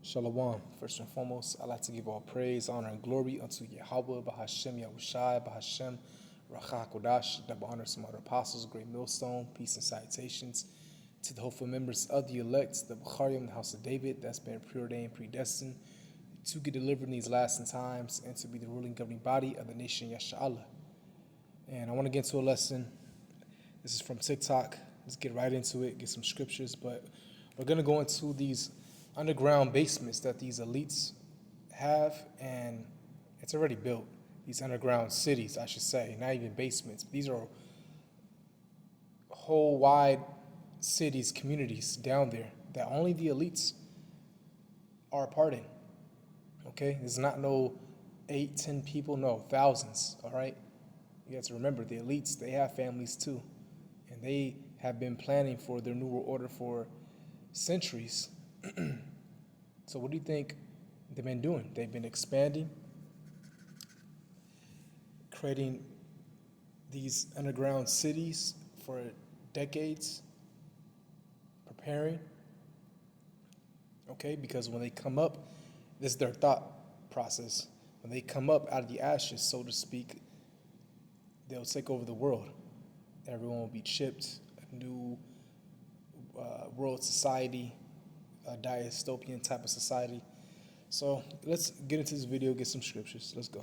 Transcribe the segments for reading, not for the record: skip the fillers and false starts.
Shalom. First and foremost, I'd like to give all praise, honor, and glory unto Yahweh, Bahashem, Yahushai, Bahashem, Rachah Kodash, double honor to my apostles, great millstone, peace and salutations to the hopeful members of the elect, the Bukharim, the house of David, that's been preordained, predestined to get delivered in these last times and to be the ruling governing body of the nation, Yasha'Allah. And I want to get into a lesson. This is from TikTok. Let's get right into it, get some scriptures, but we're going to go into these underground basements that these elites have, and it's already built. These underground cities, I should say, not even basements. These are whole wide cities, communities down there that only the elites are a part in. Okay? There's not no 8, 10 people, no, thousands, all right? You have to remember, the elites, they have families too, and they have been planning for their new world order for centuries. So what do you think they've been doing? They've been expanding, creating these underground cities for decades, preparing, okay? Because when they come up, this is their thought process. When they come up out of the ashes, so to speak, they'll take over the world. Everyone will be chipped, a new world society, a dystopian type of society. So let's get into this video, get some scriptures. Let's go.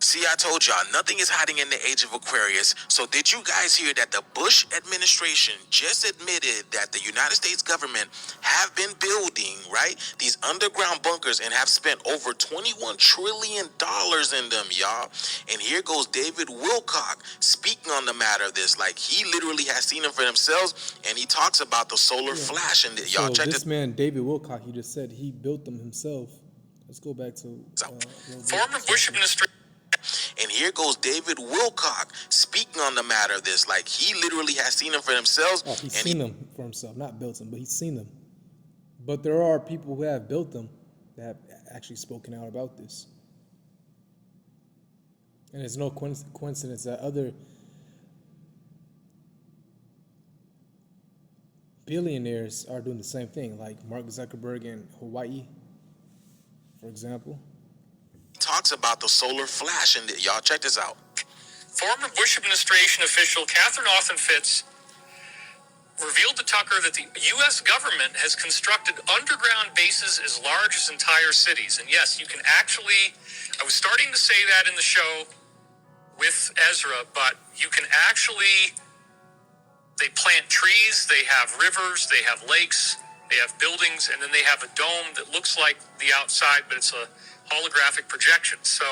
See, I told y'all, nothing is hiding in the age of Aquarius. So did you guys hear that the Bush administration just admitted that the United States government have been building, right, these underground bunkers and have spent over $21 trillion in them, y'all? And here goes David Wilcock speaking on the matter of this. Like, he literally has seen them for themselves, and he talks about the solar flash. And y'all So check this man, David Wilcock, he just said he built them himself. Let's go back to... former Bush administration. And here goes David Wilcock speaking on the matter of this. Like, he literally has seen them for themselves. Oh, he's seen them for himself, not built them, but he's seen them. But there are people who have built them that have actually spoken out about this. And it's no coincidence that other billionaires are doing the same thing, like Mark Zuckerberg in Hawaii, for example. Talks about the solar flash, and y'all check this out. Former Bush administration official Catherine Austin Fitts revealed to Tucker that the U.S. government has constructed underground bases as large as entire cities. And yes, you can actually, I was starting to say that in the show with Ezra, but you can actually, they plant trees, they have rivers, they have lakes, they have buildings, and then they have a dome that looks like the outside, but it's a holographic projection. So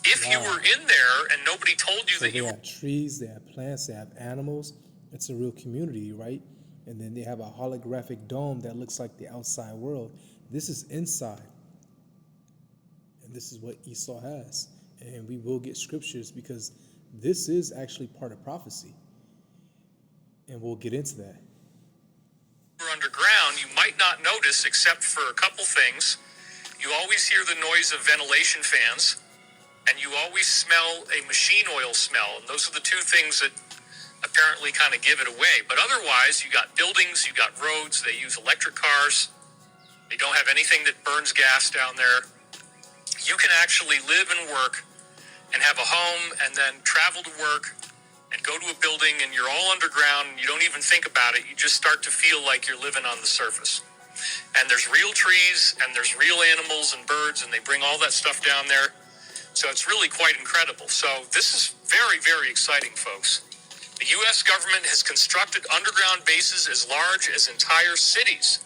if you were in there and nobody told you that you They have trees, they have plants, they have animals. It's a real community, right? And then they have a holographic dome that looks like the outside world. This is inside. And this is what Esau has. And we will get scriptures because this is actually part of prophecy. And we'll get into that. Underground, you might not notice, except for a couple things. You always hear the noise of ventilation fans, and you always smell a machine oil smell. And those are the two things that apparently kind of give it away. But otherwise, you got buildings, you got roads, they use electric cars. They don't have anything that burns gas down there. You can actually live and work and have a home and then travel to work and go to a building, and you're all underground, and you don't even think about it. You just start to feel like you're living on the surface. And there's real trees, and there's real animals and birds, and they bring all that stuff down there. So it's really quite incredible. So this is very, very exciting, folks. The U.S. government has constructed underground bases as large as entire cities.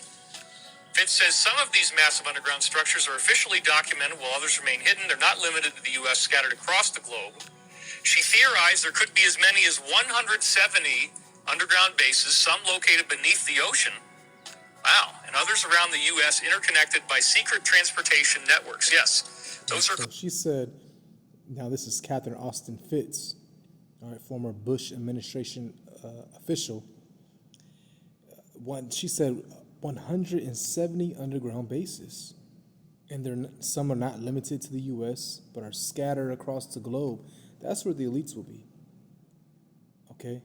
Fitz says some of these massive underground structures are officially documented, while others remain hidden. They're not limited to the U.S., scattered across the globe. She theorized there could be as many as 170 underground bases, some located beneath the ocean. Wow. And others around the U.S. interconnected by secret transportation networks. Yes, those are... So she said, now this is Catherine Austin Fitts, all right, former Bush administration official. She said 170 underground bases. And some are not limited to the U.S., but are scattered across the globe. That's where the elites will be. Okay?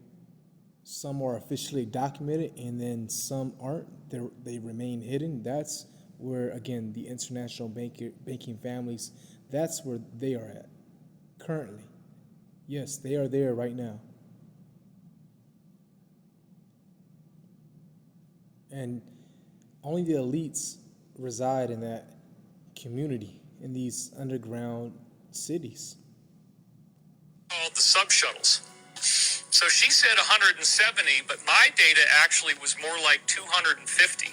Some are officially documented, and then some aren't. They remain hidden. That's where, again, the international banking families, that's where they are at currently. Yes, they are there right now. And only the elites reside in that community, in these underground cities. Called the sub-shuttles. So she said 170, but my data actually was more like 250.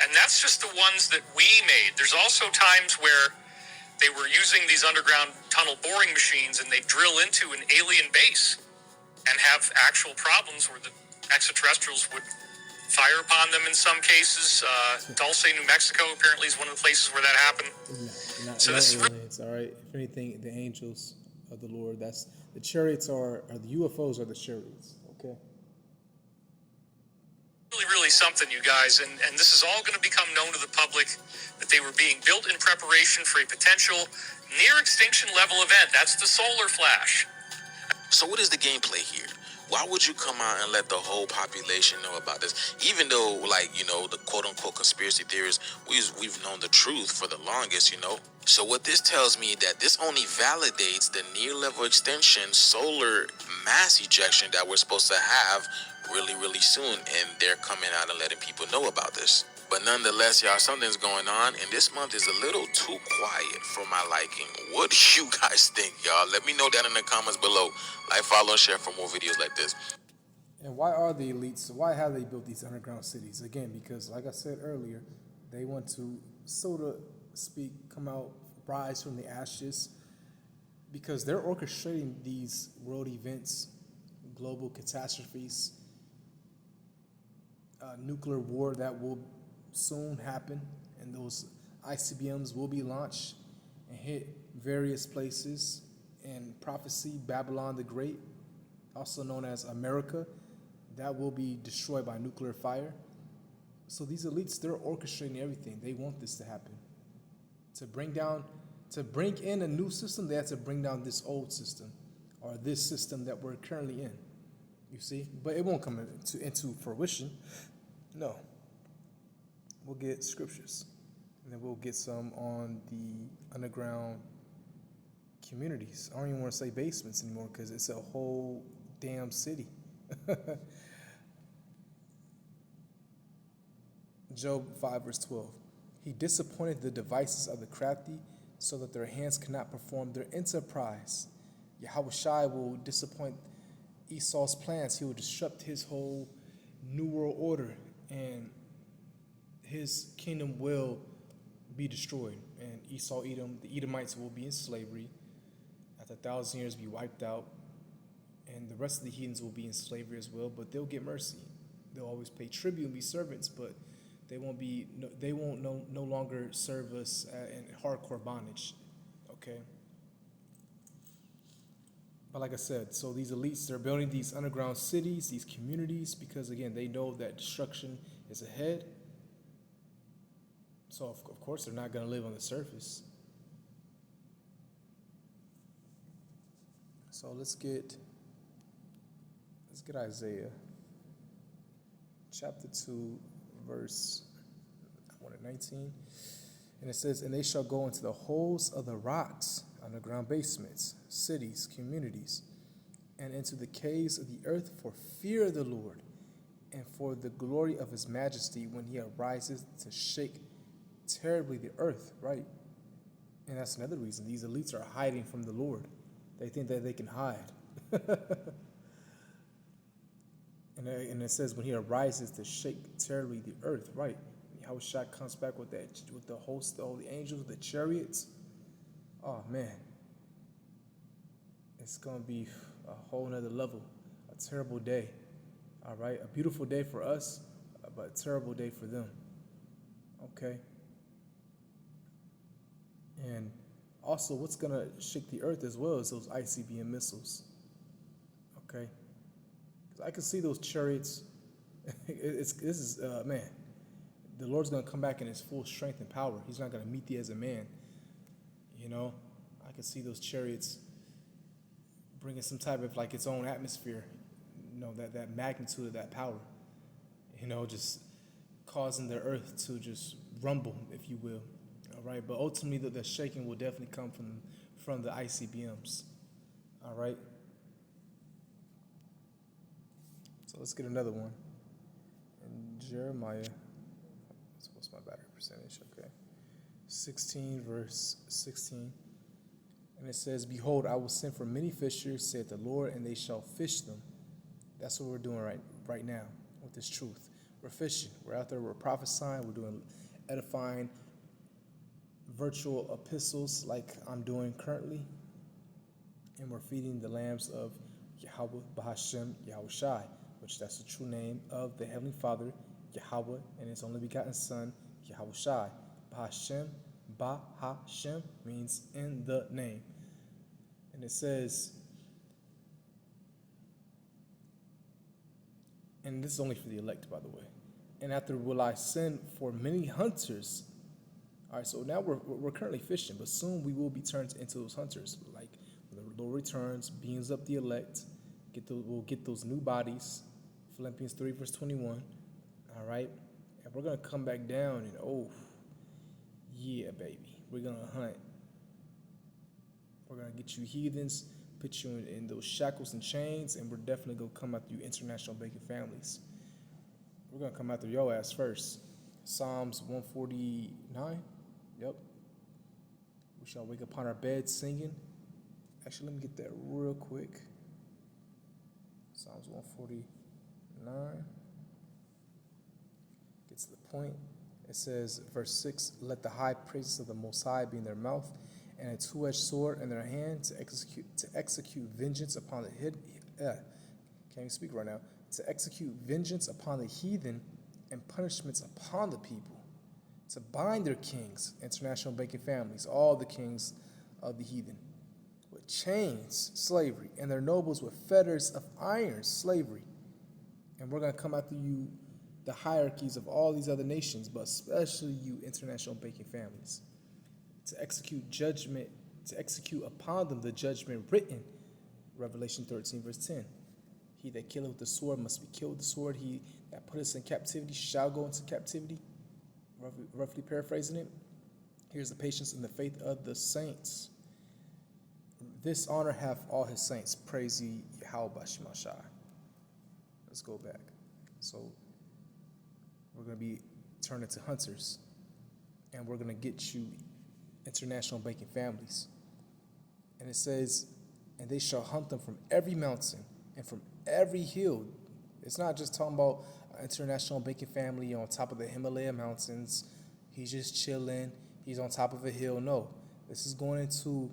And that's just the ones that we made. There's also times where they were using these underground tunnel boring machines and they drill into an alien base and have actual problems where the extraterrestrials would fire upon them in some cases. Dulce, New Mexico apparently is one of the places where that happened. This aliens, all right. If anything, the angels of the Lord. That's the chariots are the UFOs are the chariots. Okay. Really something, you guys, and this is all going to become known to the public that they were being built in preparation for a potential near extinction level event. That's the solar flash. So what is the gameplay here? Why would you come out and let the whole population know about this? Even though, the quote-unquote conspiracy theorists, we've known the truth for the longest, So what this tells me that this only validates the near-level extension solar mass ejection that we're supposed to have really soon, and they're coming out and letting people know about this. But nonetheless, y'all, something's going on, and this month is a little too quiet for my liking. What do you guys think, y'all? Let me know down in the comments below. Like, follow, and share for more videos like this. And why are the elites, why have they built these underground cities? Again, because like I said earlier, they want to, so to speak, come out, rise from the ashes, because they're orchestrating these world events, global catastrophes, nuclear war that will soon happen, and those ICBMs will be launched and hit various places. And prophecy, Babylon the Great, also known as America, that will be destroyed by nuclear fire. So these elites, they're orchestrating everything. They want this to happen. To bring in a new system, they have to bring down this old system, or this system that we're currently in. You see? But it won't come into fruition. No. We'll get scriptures, and then we'll get some on the underground communities. I don't even want to say basements anymore because it's a whole damn city. Job 5 verse 12. He disappointed the devices of the crafty so that their hands cannot perform their enterprise. Yahushua will disappoint Esau's plans. He will disrupt his whole new world order, and his kingdom will be destroyed. And Esau, Edom, the Edomites will be in slavery. After 1,000 years, be wiped out, and the rest of the heathens will be in slavery as well. But they'll get mercy. They'll always pay tribute and be servants, but they won't no longer serve us in hardcore bondage. Okay. But like I said, so these elites, they're building these underground cities, these communities, because again, they know that destruction is ahead. So of course, they're not going to live on the surface. So let's get Isaiah chapter 2, verse 19. And it says, "And they shall go into the holes of the rocks, underground basements, cities, communities, and into the caves of the earth for fear of the Lord and for the glory of his majesty when he arises to shake terribly the earth," right? And that's another reason. These elites are hiding from the Lord. They think that they can hide. And it says when he arises to shake terribly the earth, right? How Shaq comes back with the host, all the angels, the chariots. Oh man, it's gonna be a whole nother level. A terrible day. All right, a beautiful day for us, but a terrible day for them. Okay. And also, what's gonna shake the earth as well is those ICBM missiles. Okay. I can see those chariots. Man, the Lord's going to come back in his full strength and power. He's not going to meet thee as a man. I can see those chariots bringing some type of like its own atmosphere, that magnitude of that power, just causing the earth to just rumble, if you will. All right, but ultimately the shaking will definitely come from the ICBMs. All right. So let's get another one. In Jeremiah, what's my battery percentage? Okay. 16 verse 16. And it says, "Behold, I will send for many fishers, saith the Lord, and they shall fish them." That's what we're doing right now with this truth. We're fishing. We're out there. We're prophesying. We're doing edifying virtual epistles like I'm doing currently. And we're feeding the lambs of Yahweh Bahashem Yahushai, which that's the true name of the Heavenly Father, Yahweh, and His only begotten Son, Yahushai. Bahashem means in the name. And it says, and this is only for the elect, by the way. "And after will I send for many hunters." All right, so now we're currently fishing, but soon we will be turned into those hunters. Like when the Lord returns, beams up the elect, we'll get those new bodies. Philippians 3 verse 21. All right, and we're gonna come back down and yeah, baby, we're gonna hunt. We're gonna get you heathens, put you in those shackles and chains, and we're definitely gonna come after you international bacon families. We're gonna come after your ass first. Psalms 149. Yep. "We shall wake upon our beds singing." Actually, let me get that real quick. Psalms 149. Gets to the point. It says, verse 6, "Let the high praises of the Most High be in their mouth, and a two-edged sword in their hand to execute vengeance upon the can't even speak right now. To execute vengeance upon the heathen and punishments upon the people, to bind their kings," international banking families, all the kings of the heathen, "with chains," slavery, "and their nobles with fetters of iron," slavery. And we're going to come after you, the hierarchies of all these other nations, but especially you international banking families, to execute judgment, to execute upon them the judgment written, Revelation 13 verse 10. "He that killeth with the sword must be killed with the sword. He that put us in captivity shall go into captivity." Roughly paraphrasing it. "Here's the patience and the faith of the saints. This honor have all his saints. Praise ye Yahweh Shemashai." Let's go back. So we're going to be turned into hunters, and we're going to get you international banking families. And it says, "And they shall hunt them from every mountain and from every hill." It's not just talking about an international banking family on top of the Himalaya mountains. He's just chilling. He's on top of a hill. No, this is going into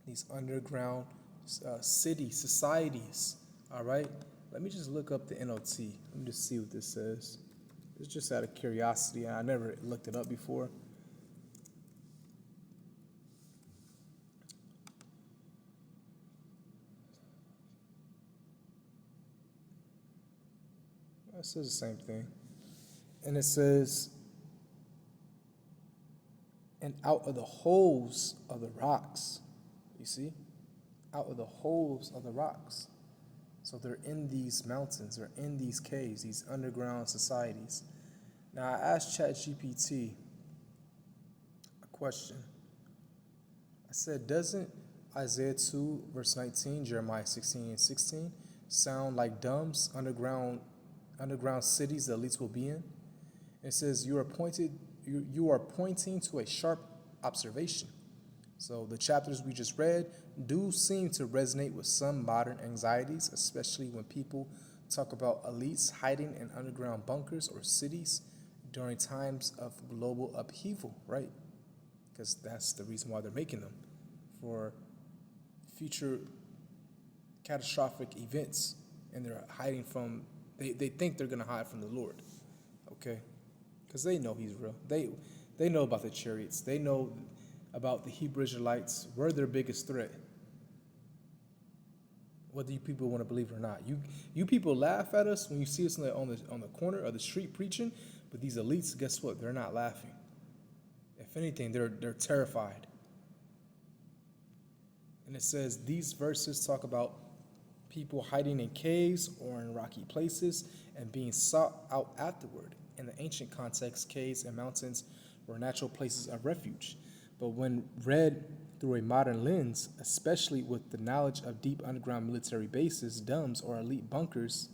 these underground societies. All right. Let me just look up the NOT. Let me just see what this says. It's just out of curiosity, and I never looked it up before. It says the same thing. And it says, "And out of the holes of the rocks." You see? Out of the holes of the rocks. So they're in these mountains, they're in these caves, these underground societies. Now I asked ChatGPT a question. I said, doesn't Isaiah 2 verse 19, Jeremiah 16 and 16 sound like Dumb's underground cities the elites will be in? It says, you are pointing to a sharp observation. So the chapters we just read do seem to resonate with some modern anxieties, especially when people talk about elites hiding in underground bunkers or cities during times of global upheaval, right? Because that's the reason why they're making them, for future catastrophic events, and they're hiding from, they think they're going to hide from the Lord, okay? Because they know he's real. They know about the chariots. They know about the Hebrew Israelites. We're their biggest threat, whether you people want to believe it or not. You people laugh at us when you see us on the corner of the street preaching, but these elites, guess what? They're not laughing. If anything, they're terrified. And it says these verses talk about people hiding in caves or in rocky places and being sought out afterward. In the ancient context, caves and mountains were natural places of refuge. But when read through a modern lens, especially with the knowledge of deep underground military bases, DUMBs, or elite bunkers,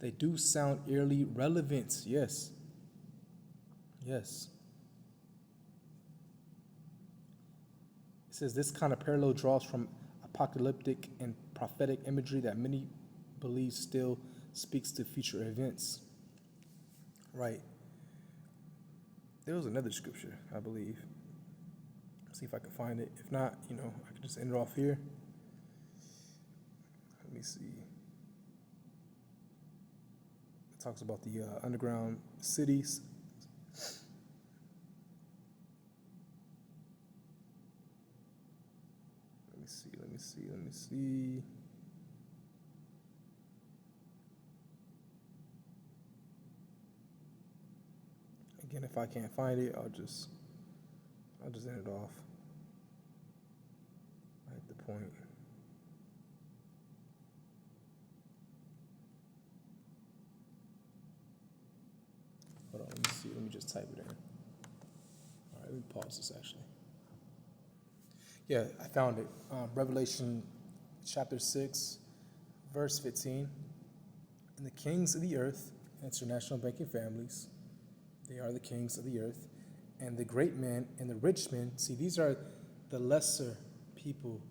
they do sound eerily relevant. Yes. Yes. It says this kind of parallel draws from apocalyptic and prophetic imagery that many believe still speaks to future events. Right. There was another scripture, I believe. See if I can find it. If not, I can just end it off here. Let me see. It talks about the underground cities. Let me see. Again, if I can't find it, I'll just end it off. I hit the point. Hold on, let me see. Let me just type it in. All right, let me pause this actually. Yeah, I found it. Revelation chapter 6, verse 15. And the kings of the earth, international banking families, they are the kings of the earth, and the great men and the rich men. See, these are the lesser people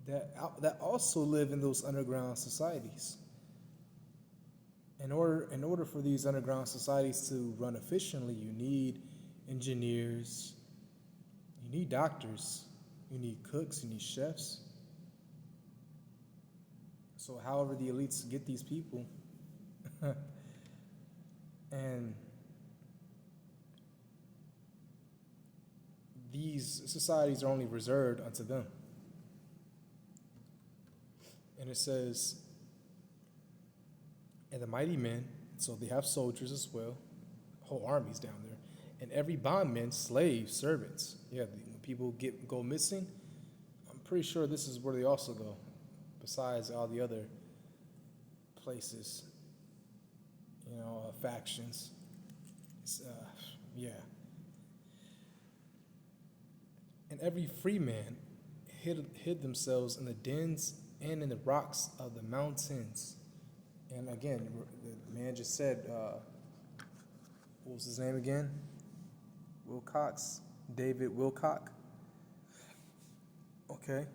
that also live in those underground societies. In order for these underground societies to run efficiently, you need engineers, you need doctors, you need cooks, you need chefs. So however the elites get these people, and these societies are only reserved unto them. And it says, and the mighty men, so they have soldiers as well, whole armies down there, and every bondman, slaves, servants. Yeah, when people go missing, I'm pretty sure this is where they also go, besides all the other places, factions. Yeah. And every free man hid themselves in the dens and in the rocks of the mountains. And again, the man just said, what was his name again? Wilcox, David Wilcock. Okay.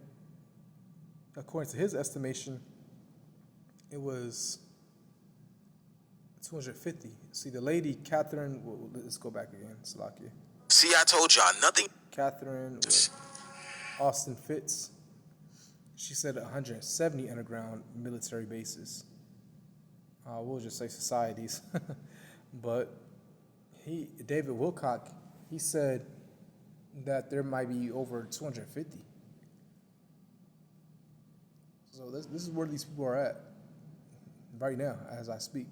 According to his estimation, it was 250. See, the lady, Catherine, let's go back again, Salakia. See, I told y'all nothing. Catherine Austin Fitz, she said 170 underground military bases. We'll just say societies. But David Wilcock, he said that there might be over 250. So this is where these people are at right now as I speak.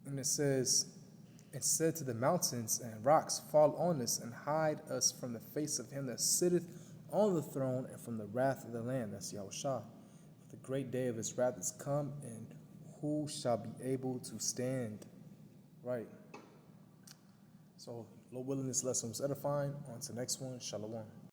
And it says, and said to the mountains and rocks, fall on us and hide us from the face of him that sitteth on the throne and from the wrath of the Lamb. That's Yahushua. The great day of his wrath is come, and who shall be able to stand? Right. So, Lord willing, this lesson was edifying. On to the next one. Shalom.